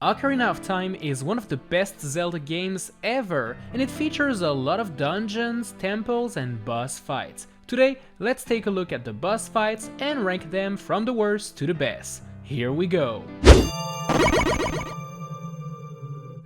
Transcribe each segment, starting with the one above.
Ocarina of Time is one of the best Zelda games ever, and it features a lot of dungeons, temples, and boss fights. Today, let's take a look at the boss fights and rank them from the worst to the best. Here we go!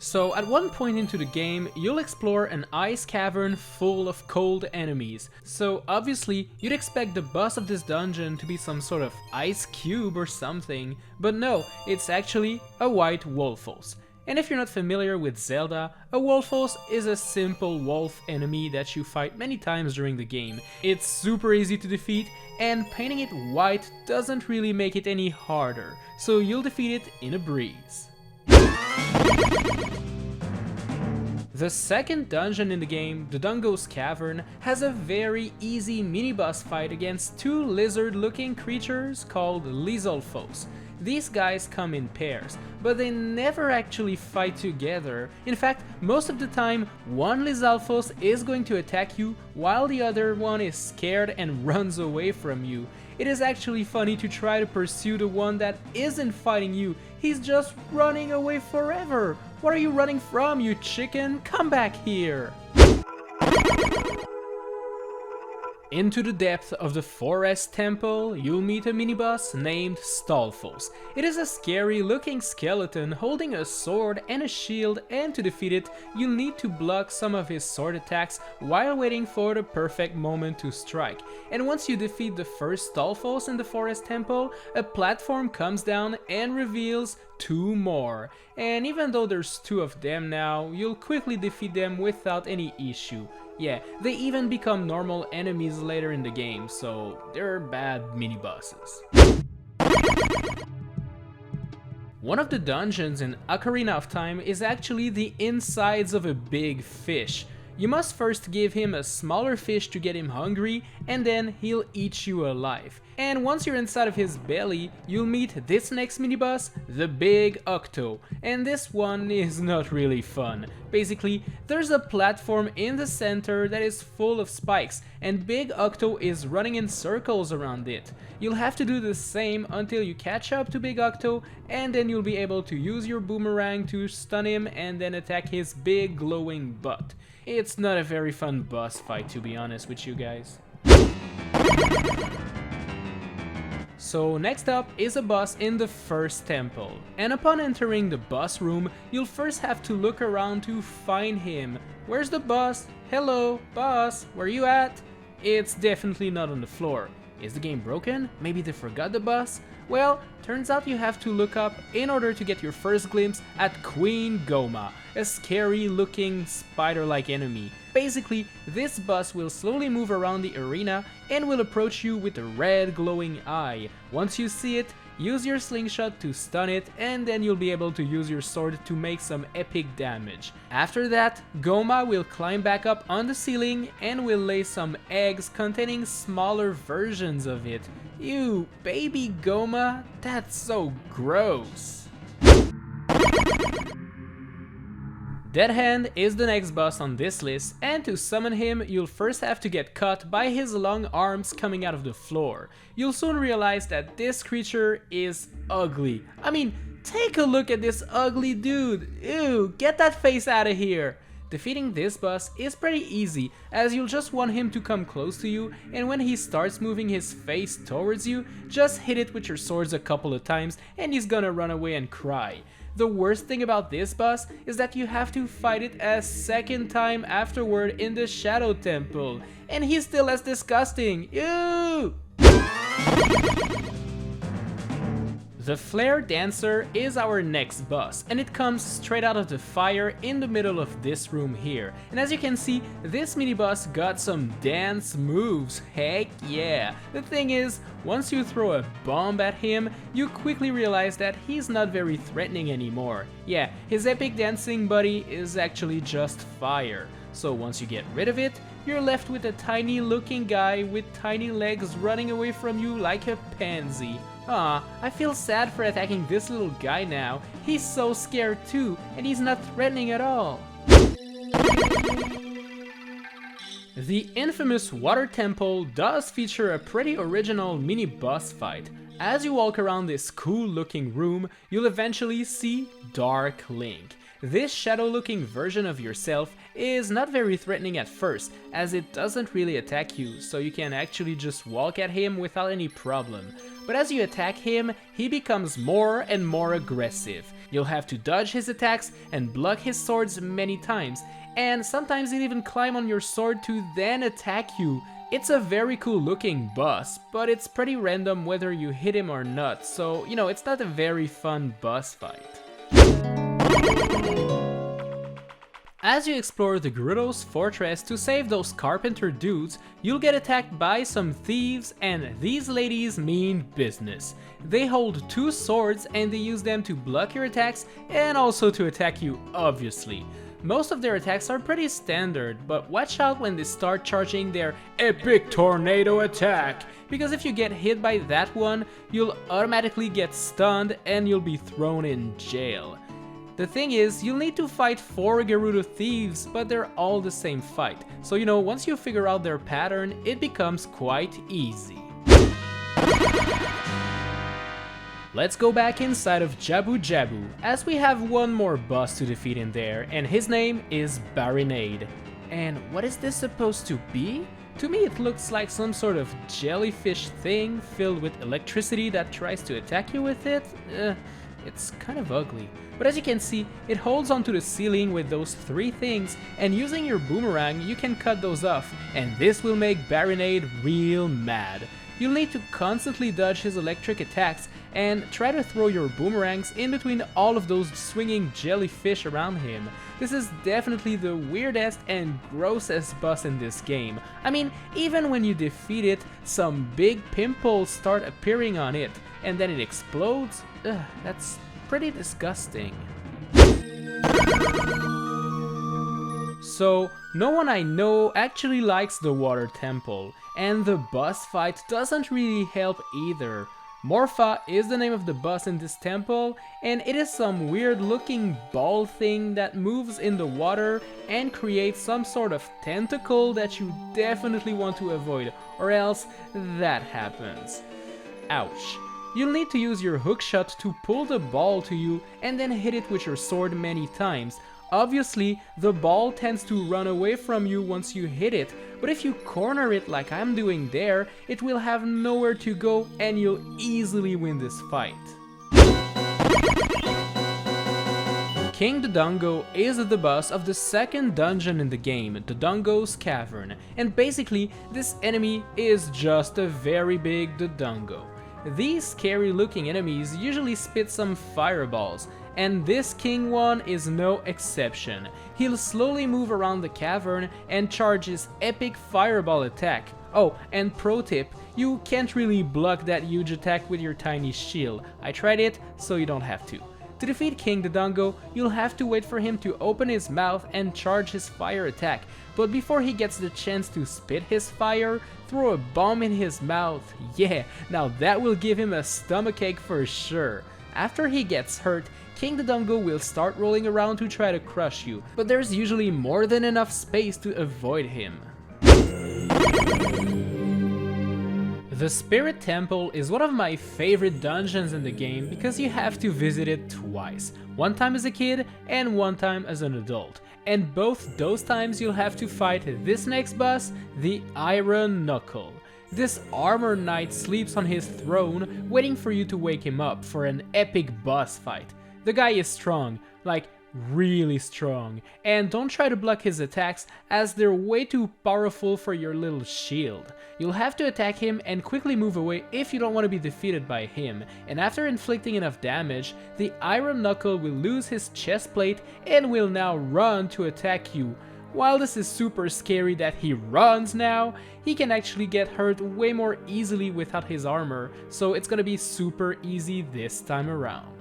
So at one point into the game, you'll explore an ice cavern full of cold enemies. So obviously, you'd expect the boss of this dungeon to be some sort of ice cube or something, but no, it's actually a white wolfos. And if you're not familiar with Zelda, a wolfos is a simple wolf enemy that you fight many times during the game. It's super easy to defeat, and painting it white doesn't really make it any harder, so you'll defeat it in a breeze. The second dungeon in the game, Dodongo's Cavern, has a very easy mini-boss fight against two lizard-looking creatures called Lizalfos. These guys come in pairs, but they never actually fight together. In fact, most of the time, one Lizalfos is going to attack you while the other one is scared and runs away from you. It is actually funny to try to pursue the one that isn't fighting you. He's just running away forever. What are you running from, you chicken? Come back here! Into the depth of the forest temple, you'll meet a mini-boss named Stalfos. It is a scary looking skeleton holding a sword and a shield, and to defeat it, you'll need to block some of his sword attacks while waiting for the perfect moment to strike. And once you defeat the first Stalfos in the forest temple, a platform comes down and reveals two more. And even though there's two of them now, you'll quickly defeat them without any issue. Yeah, they even become normal enemies later in the game, so they're bad mini-bosses. One of the dungeons in Ocarina of Time is actually the insides of a big fish. You must first give him a smaller fish to get him hungry, and then he'll eat you alive. And once you're inside of his belly, you'll meet this next mini-boss, the Big Octo. And this one is not really fun. Basically, there's a platform in the center that is full of spikes, and Big Octo is running in circles around it. You'll have to do the same until you catch up to Big Octo, and then you'll be able to use your boomerang to stun him and then attack his big glowing butt. It's not a very fun boss fight, to be honest with you guys. So next up is a boss in the first temple, and upon entering the boss room, you'll first have to look around to find him. Where's the boss? Hello, boss, where you at? It's definitely not on the floor. Is the game broken? Maybe they forgot the boss? Well, turns out you have to look up in order to get your first glimpse at Queen Gohma, a scary looking spider-like enemy. Basically, this boss will slowly move around the arena and will approach you with a red glowing eye. Once you see it, use your slingshot to stun it, and then you'll be able to use your sword to make some epic damage. After that, Gohma will climb back up on the ceiling and will lay some eggs containing smaller versions of it. Ew, baby Gohma? That's so gross. Dead Hand is the next boss on this list, and to summon him, you'll first have to get caught by his long arms coming out of the floor. You'll soon realize that this creature is ugly. I mean, take a look at this ugly dude. Ew, get that face out of here. Defeating this boss is pretty easy, as you'll just want him to come close to you, and when he starts moving his face towards you, just hit it with your swords a couple of times and he's gonna run away and cry. The worst thing about this boss is that you have to fight it a second time afterward in the Shadow Temple, and he's still as disgusting. Ew! The Flare Dancer is our next boss, and it comes straight out of the fire in the middle of this room here. And as you can see, this mini-boss got some dance moves, heck yeah! The thing is, once you throw a bomb at him, you quickly realize that he's not very threatening anymore. Yeah, his epic dancing buddy is actually just fire. So once you get rid of it, you're left with a tiny looking guy with tiny legs running away from you like a pansy. Aw, I feel sad for attacking this little guy now. He's so scared too, and he's not threatening at all. The infamous Water Temple does feature a pretty original mini-boss fight. As you walk around this cool looking room, you'll eventually see Dark Link. This shadow looking version of yourself is not very threatening at first, as it doesn't really attack you, so you can actually just walk at him without any problem. But as you attack him, he becomes more and more aggressive. You'll have to dodge his attacks and block his swords many times, and sometimes he'll even climb on your sword to then attack you. It's a very cool looking boss, but it's pretty random whether you hit him or not, so it's not a very fun boss fight. As you explore the Gerudo's Fortress to save those carpenter dudes, you'll get attacked by some thieves, and these ladies mean business. They hold 2 swords and they use them to block your attacks and also to attack you, obviously. Most of their attacks are pretty standard, but watch out when they start charging their epic tornado attack, because if you get hit by that one, you'll automatically get stunned and you'll be thrown in jail. The thing is, you'll need to fight 4 Gerudo thieves, but they're all the same fight, so once you figure out their pattern, it becomes quite easy. Let's go back inside of Jabu-Jabu, as we have one more boss to defeat in there, and his name is Barinade. And what is this supposed to be? To me it looks like some sort of jellyfish thing filled with electricity that tries to attack you with it. It's kind of ugly. But as you can see, it holds onto the ceiling with those 3 things, and using your boomerang you can cut those off, and this will make Barinade real mad. You'll need to constantly dodge his electric attacks and try to throw your boomerangs in between all of those swinging jellyfish around him. This is definitely the weirdest and grossest boss in this game. I mean, even when you defeat it, some big pimples start appearing on it, and then it explodes. Ugh, that's pretty disgusting. So, no one I know actually likes the water temple, and the boss fight doesn't really help either. Morpha is the name of the boss in this temple, and it is some weird looking ball thing that moves in the water and creates some sort of tentacle that you definitely want to avoid, or else that happens. Ouch. You'll need to use your hookshot to pull the ball to you and then hit it with your sword many times. Obviously, the ball tends to run away from you once you hit it, but if you corner it like I'm doing there, it will have nowhere to go and you'll easily win this fight. King Dodongo is the boss of the second dungeon in the game, Dodongo's Cavern, and basically this enemy is just a very big Dodongo. These scary looking enemies usually spit some fireballs, and this king one is no exception. He'll slowly move around the cavern and charge his epic fireball attack. Oh, and pro tip, you can't really block that huge attack with your tiny shield. I tried it, so you don't have to. To defeat King Dodongo, you'll have to wait for him to open his mouth and charge his fire attack, but before he gets the chance to spit his fire, throw a bomb in his mouth. Yeah, now that will give him a stomachache for sure. After he gets hurt, King Dodongo will start rolling around to try to crush you, but there's usually more than enough space to avoid him. The Spirit Temple is one of my favorite dungeons in the game because you have to visit it twice, one time as a kid and one time as an adult, and both those times you'll have to fight this next boss, the Iron Knuckle. This armor knight sleeps on his throne, waiting for you to wake him up for an epic boss fight. The guy is strong, like really strong, and don't try to block his attacks as they're way too powerful for your little shield. You'll have to attack him and quickly move away if you don't want to be defeated by him, and after inflicting enough damage, the Iron Knuckle will lose his chest plate and will now run to attack you. While this is super scary that he runs now, he can actually get hurt way more easily without his armor, so it's gonna be super easy this time around.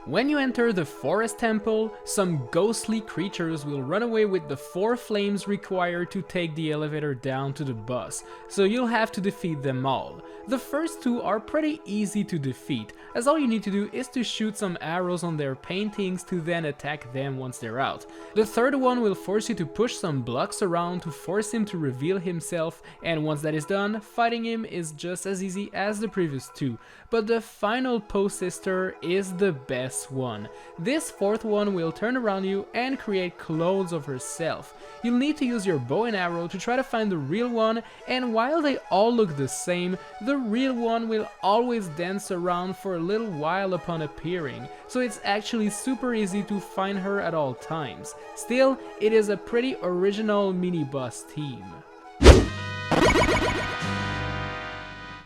When you enter the Forest Temple, some ghostly creatures will run away with the 4 flames required to take the elevator down to the boss, so you'll have to defeat them all. The first two are pretty easy to defeat, as all you need to do is to shoot some arrows on their paintings to then attack them once they're out. The third one will force you to push some blocks around to force him to reveal himself, and once that is done, fighting him is just as easy as the previous two. But the final post sister is the best one. This fourth one will turn around you and create clones of herself. You'll need to use your bow and arrow to try to find the real one, and while they all look the same, the real one will always dance around for a little while upon appearing, so it's actually super easy to find her at all times. Still, it is a pretty original mini-boss team.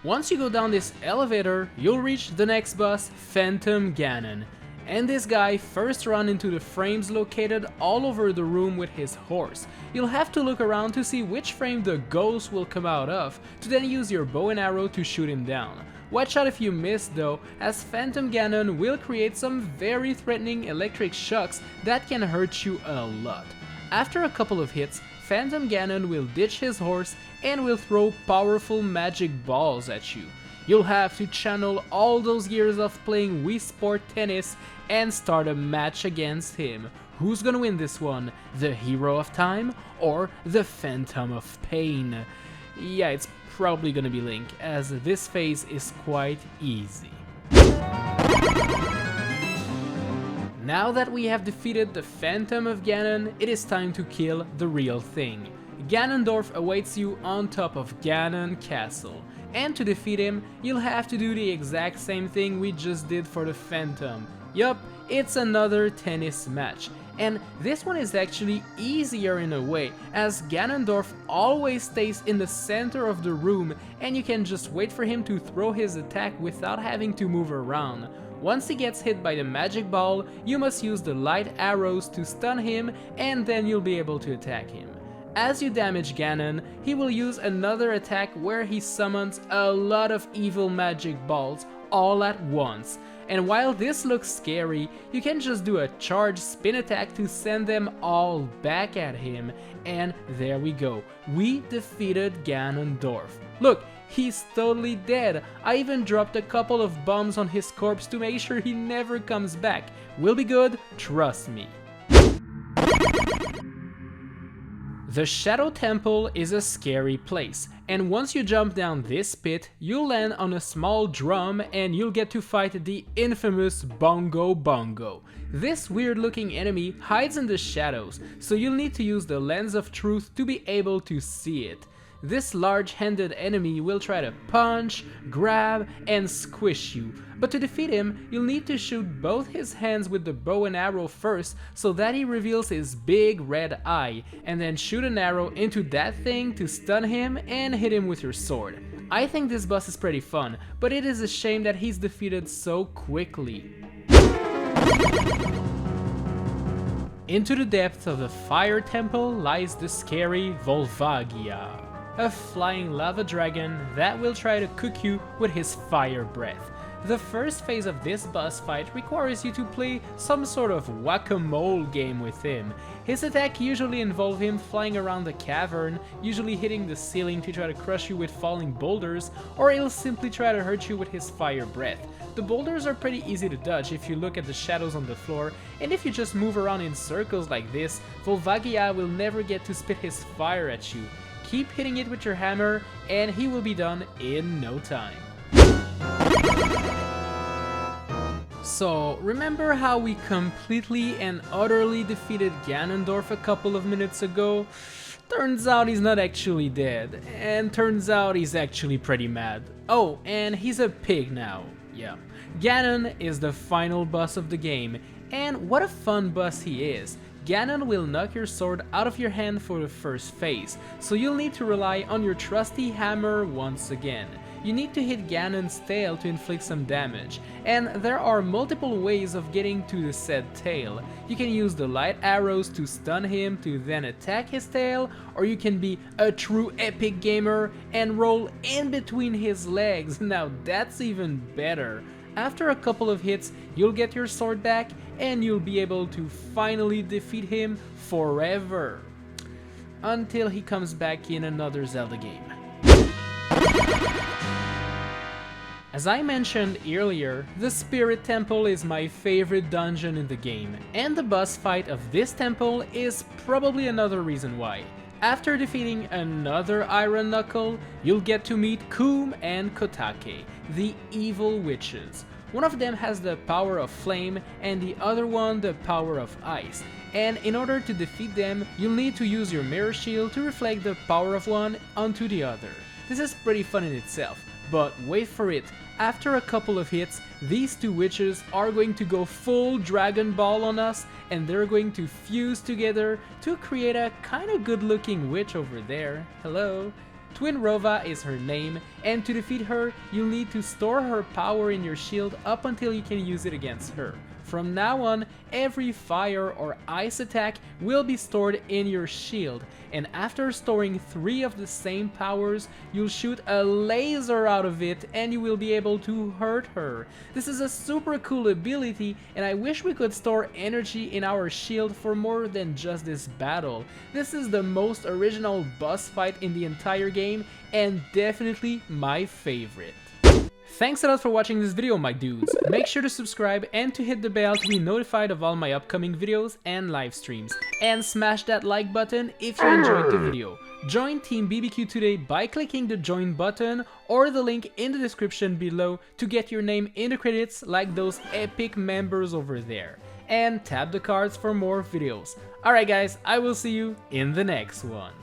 Once you go down this elevator, you'll reach the next boss, Phantom Ganon. And this guy first runs into the frames located all over the room with his horse. You'll have to look around to see which frame the ghost will come out of, to then use your bow and arrow to shoot him down. Watch out if you miss though, as Phantom Ganon will create some very threatening electric shocks that can hurt you a lot. After a couple of hits, Phantom Ganon will ditch his horse and will throw powerful magic balls at you. You'll have to channel all those years of playing Wii Sport tennis and start a match against him. Who's gonna win this one? The Hero of Time or the Phantom of Pain? Yeah, it's probably gonna be Link, as this phase is quite easy. Now that we have defeated the Phantom of Ganon, it is time to kill the real thing. Ganondorf awaits you on top of Ganon Castle, and to defeat him, you'll have to do the exact same thing we just did for the Phantom. Yup, it's another tennis match, and this one is actually easier in a way, as Ganondorf always stays in the center of the room and you can just wait for him to throw his attack without having to move around. Once he gets hit by the magic ball, you must use the light arrows to stun him, and then you'll be able to attack him. As you damage Ganon, he will use another attack where he summons a lot of evil magic balls all at once. And while this looks scary, you can just do a charge spin attack to send them all back at him. And there we go, we defeated Ganondorf. Look, he's totally dead. I even dropped a couple of bombs on his corpse to make sure he never comes back. We'll be good, trust me. The Shadow Temple is a scary place, and once you jump down this pit, you'll land on a small drum and you'll get to fight the infamous Bongo Bongo. This weird looking enemy hides in the shadows, so you'll need to use the lens of truth to be able to see it. This large-handed enemy will try to punch, grab, and squish you, but to defeat him, you'll need to shoot both his hands with the bow and arrow first so that he reveals his big red eye, and then shoot an arrow into that thing to stun him and hit him with your sword. I think this boss is pretty fun, but it is a shame that he's defeated so quickly. Into the depths of the Fire Temple lies the scary Volvagia, a flying lava dragon that will try to cook you with his fire breath. The first phase of this boss fight requires you to play some sort of whack-a-mole game with him. His attack usually involves him flying around the cavern, usually hitting the ceiling to try to crush you with falling boulders, or he'll simply try to hurt you with his fire breath. The boulders are pretty easy to dodge if you look at the shadows on the floor, and if you just move around in circles like this, Volvagia will never get to spit his fire at you. Keep hitting it with your hammer, and he will be done in no time. So, remember how we completely and utterly defeated Ganondorf a couple of minutes ago? Turns out he's not actually dead, and turns out he's actually pretty mad. Oh, and he's a pig now. Yeah. Ganon is the final boss of the game, and what a fun boss he is. Ganon will knock your sword out of your hand for the first phase, so you'll need to rely on your trusty hammer once again. You need to hit Ganon's tail to inflict some damage, and there are multiple ways of getting to the said tail. You can use the light arrows to stun him to then attack his tail, or you can be a true epic gamer and roll in between his legs. Now that's even better. After a couple of hits, you'll get your sword back and you'll be able to finally defeat him forever. Until he comes back in another Zelda game. As I mentioned earlier, the Spirit Temple is my favorite dungeon in the game, and the boss fight of this temple is probably another reason why. After defeating another Iron Knuckle, you'll get to meet Coom and Kotake, the evil witches. One of them has the power of flame and the other one the power of ice, and in order to defeat them, you'll need to use your mirror shield to reflect the power of one onto the other. This is pretty fun in itself, but wait for it, after a couple of hits, these two witches are going to go full Dragon Ball on us, and they're going to fuse together to create a kinda good looking witch over there. Hello? Twinrova is her name, and to defeat her, you'll need to store her power in your shield up until you can use it against her. From now on, every fire or ice attack will be stored in your shield, and after storing 3 of the same powers, you'll shoot a laser out of it and you will be able to hurt her. This is a super cool ability, and I wish we could store energy in our shield for more than just this battle. This is the most original boss fight in the entire game, and definitely my favorite. Thanks a lot for watching this video, my dudes. Make sure to subscribe and to hit the bell to be notified of all my upcoming videos and live streams. And smash that like button if you enjoyed the video. Join Team BBQ today by clicking the join button or the link in the description below to get your name in the credits like those epic members over there. And tap the cards for more videos. Alright guys, I will see you in the next one.